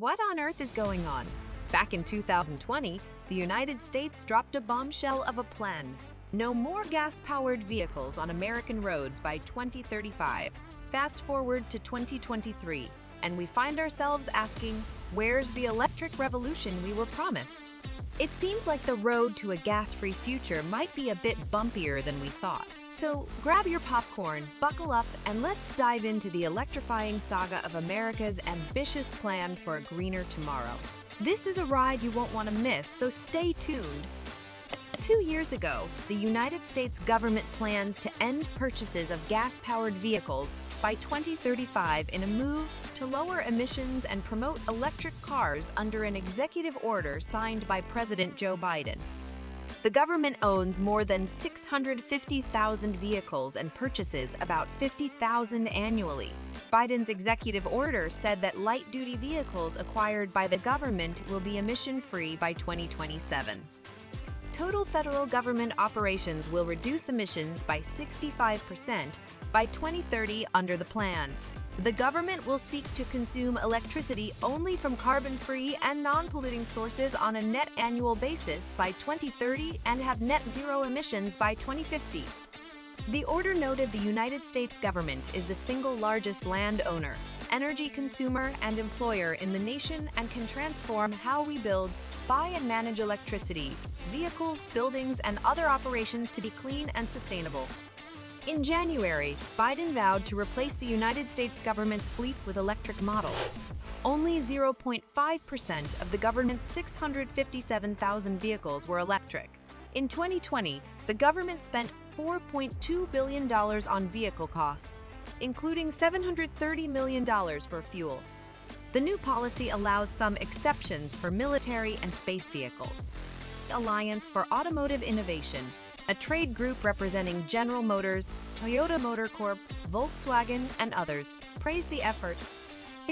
What on earth is going on? Back in 2020, the United States dropped a bombshell of a plan. No more gas-powered vehicles on American roads by 2035. Fast forward to 2023, and we find ourselves asking, where's the electric revolution we were promised? It seems like the road to a gas-free future might be a bit bumpier than we thought. So grab your popcorn, buckle up, and let's dive into the electrifying saga of America's ambitious plan for a greener tomorrow. This is a ride you won't want to miss, so stay tuned. 2 years ago, the United States government plans to end purchases of gas-powered vehicles by 2035 in a move to lower emissions and promote electric cars under an executive order signed by President Joe Biden. The government owns more than 650,000 vehicles and purchases about 50,000 annually. Biden's executive order said that light-duty vehicles acquired by the government will be emission-free by 2027. Total federal government operations will reduce emissions by 65% by 2030 under the plan. The government will seek to consume electricity only from carbon-free and non-polluting sources on a net annual basis by 2030 and have net zero emissions by 2050. The order noted the United States government is the single largest landowner, energy consumer, and employer in the nation and can transform how we build, buy, and manage electricity, vehicles, buildings, and other operations to be clean and sustainable. In January, Biden vowed to replace the United States government's fleet with electric models. Only 0.5% of the government's 657,000 vehicles were electric. In 2020, the government spent $4.2 billion on vehicle costs, including $730 million for fuel. The new policy allows some exceptions for military and space vehicles. Alliance for Automotive Innovation, a trade group representing General Motors, Toyota Motor Corp, Volkswagen, and others, praised the effort.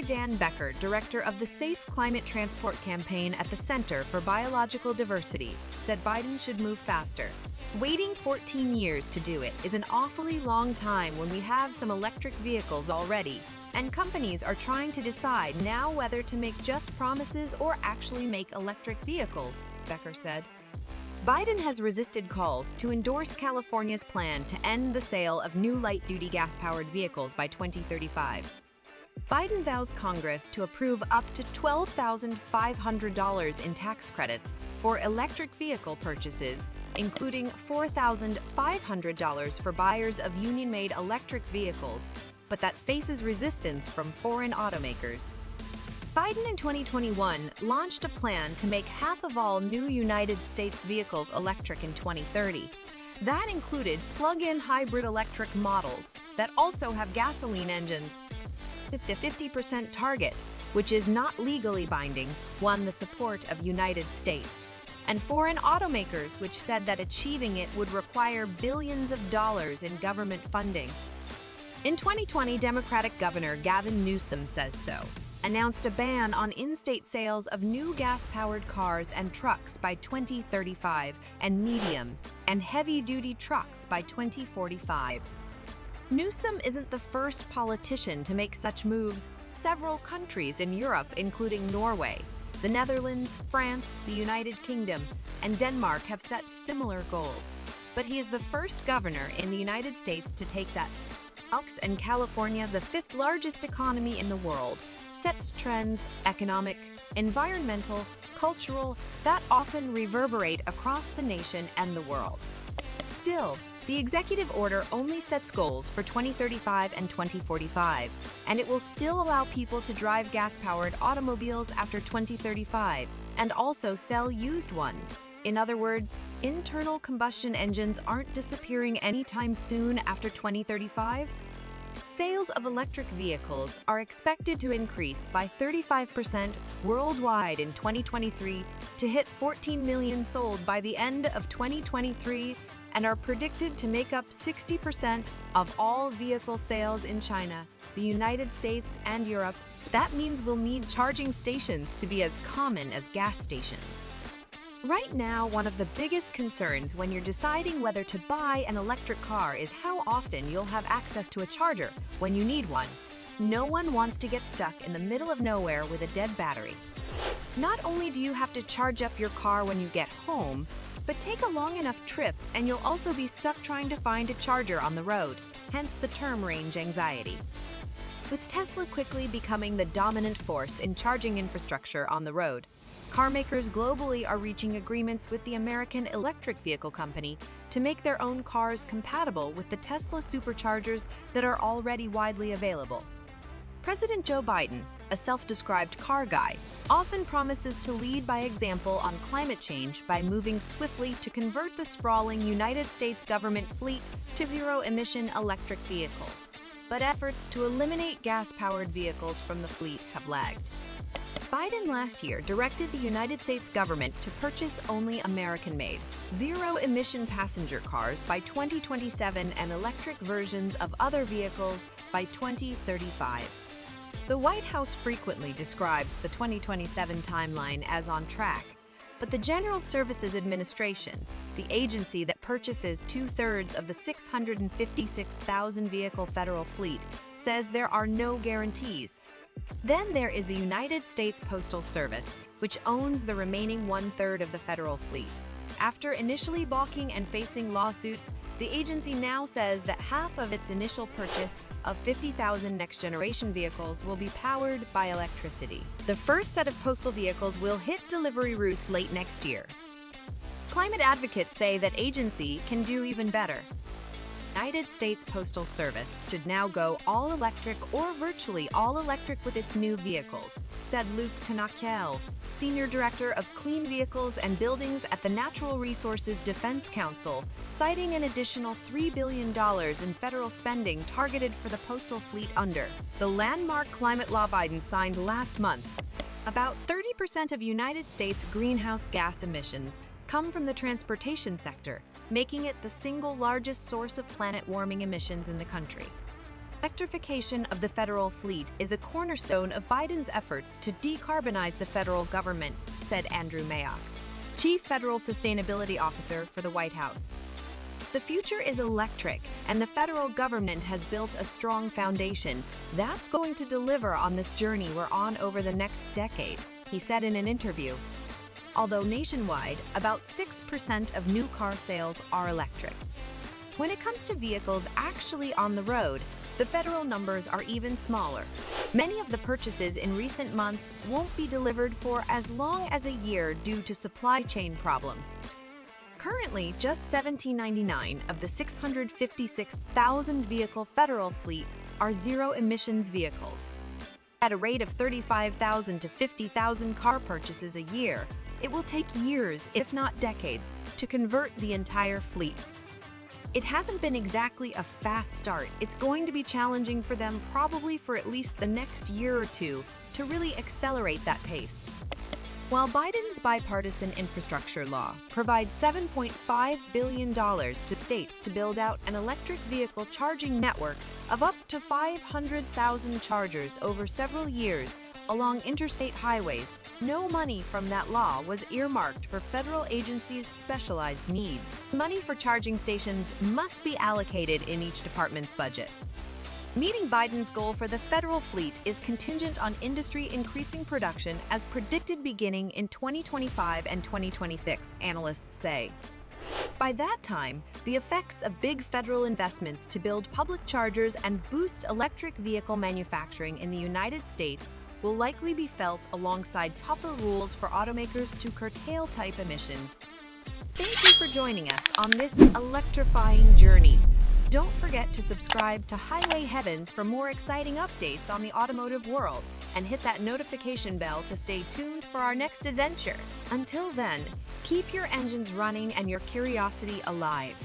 Dan Becker, director of the Safe Climate Transport campaign at the Center for Biological Diversity, said Biden should move faster. Waiting 14 years to do it is an awfully long time when we have some electric vehicles already, and companies are trying to decide now whether to make just promises or actually make electric vehicles, Becker said. Biden has resisted calls to endorse California's plan to end the sale of new light-duty gas-powered vehicles by 2035. Biden vows Congress to approve up to $12,500 in tax credits for electric vehicle purchases, including $4,500 for buyers of union-made electric vehicles, but that faces resistance from foreign automakers. Biden in 2021 launched a plan to make half of all new United States vehicles electric in 2030. That included plug-in hybrid electric models that also have gasoline engines. The 50% target, which is not legally binding, won the support of United States and foreign automakers, which said that achieving it would require billions of dollars in government funding. In 2020, Democratic Governor Gavin Newsom says so. Announced a ban on in-state sales of new gas-powered cars and trucks by 2035 and medium and heavy-duty trucks by 2045. Newsom isn't the first politician to make such moves. Several countries in Europe, including Norway, the Netherlands, France, the United Kingdom, and Denmark have set similar goals. But he is the first governor in the United States to take that. And California, the fifth largest economy in the world, sets trends, economic, environmental, cultural, that often reverberate across the nation and the world. Still, the executive order only sets goals for 2035 and 2045, and it will still allow people to drive gas-powered automobiles after 2035 and also sell used ones. In other words, internal combustion engines aren't disappearing anytime soon after 2035. Sales of electric vehicles are expected to increase by 35% worldwide in 2023 to hit 14 million sold by the end of 2023 and are predicted to make up 60% of all vehicle sales in China, the United States, and Europe. That means we'll need charging stations to be as common as gas stations. Right now, one of the biggest concerns when you're deciding whether to buy an electric car is how often you'll have access to a charger when you need one. No one wants to get stuck in the middle of nowhere with a dead battery. Not only do you have to charge up your car when you get home, but take a long enough trip and you'll also be stuck trying to find a charger on the road, hence the term range anxiety. With Tesla quickly becoming the dominant force in charging infrastructure on the road, car makers globally are reaching agreements with the American electric vehicle company to make their own cars compatible with the Tesla superchargers that are already widely available. President Joe Biden, a self-described car guy, often promises to lead by example on climate change by moving swiftly to convert the sprawling United States government fleet to zero-emission electric vehicles. But efforts to eliminate gas-powered vehicles from the fleet have lagged. Biden last year directed the United States government to purchase only American-made, zero-emission passenger cars by 2027 and electric versions of other vehicles by 2035. The White House frequently describes the 2027 timeline as on track, but the General Services Administration, the agency that purchases two-thirds of the 656,000 vehicle federal fleet, says there are no guarantees. Then there is the United States Postal Service, which owns the remaining one-third of the federal fleet. After initially balking and facing lawsuits, the agency now says that half of its initial purchase of 50,000 next-generation vehicles will be powered by electricity. The first set of postal vehicles will hit delivery routes late next year. Climate advocates say that agency can do even better. United States Postal Service should now go all-electric or virtually all-electric with its new vehicles, said Luc Tanakel, Senior Director of Clean Vehicles and Buildings at the Natural Resources Defense Council, citing an additional $3 billion in federal spending targeted for the postal fleet under the landmark climate law Biden signed last month. About 30% of United States greenhouse gas emissions come from the transportation sector, making it the single largest source of planet-warming emissions in the country. Electrification of the federal fleet is a cornerstone of Biden's efforts to decarbonize the federal government, said Andrew Mayock, Chief Federal Sustainability Officer for the White House. The future is electric, and the federal government has built a strong foundation that's going to deliver on this journey we're on over the next decade, he said in an interview. Although nationwide, about 6% of new car sales are electric. When it comes to vehicles actually on the road, the federal numbers are even smaller. Many of the purchases in recent months won't be delivered for as long as a year due to supply chain problems. Currently, just 1,799 of the 656,000 vehicle federal fleet are zero-emissions vehicles. At a rate of 35,000 to 50,000 car purchases a year, it will take years, if not decades, to convert the entire fleet. It hasn't been exactly a fast start. It's going to be challenging for them probably for at least the next year or two to really accelerate that pace. While Biden's bipartisan infrastructure law provides $7.5 billion to states to build out an electric vehicle charging network of up to 500,000 chargers over several years along interstate highways, no money from that law was earmarked for federal agencies' specialized needs. Money for charging stations must be allocated in each department's budget. Meeting Biden's goal for the federal fleet is contingent on industry increasing production as predicted beginning in 2025 and 2026, analysts say. By that time, the effects of big federal investments to build public chargers and boost electric vehicle manufacturing in the United States will likely be felt alongside tougher rules for automakers to curtail type emissions. Thank you for joining us on this electrifying journey. Don't forget to subscribe to Highway Heavens for more exciting updates on the automotive world, and hit that notification bell to stay tuned for our next adventure. Until then, keep your engines running and your curiosity alive.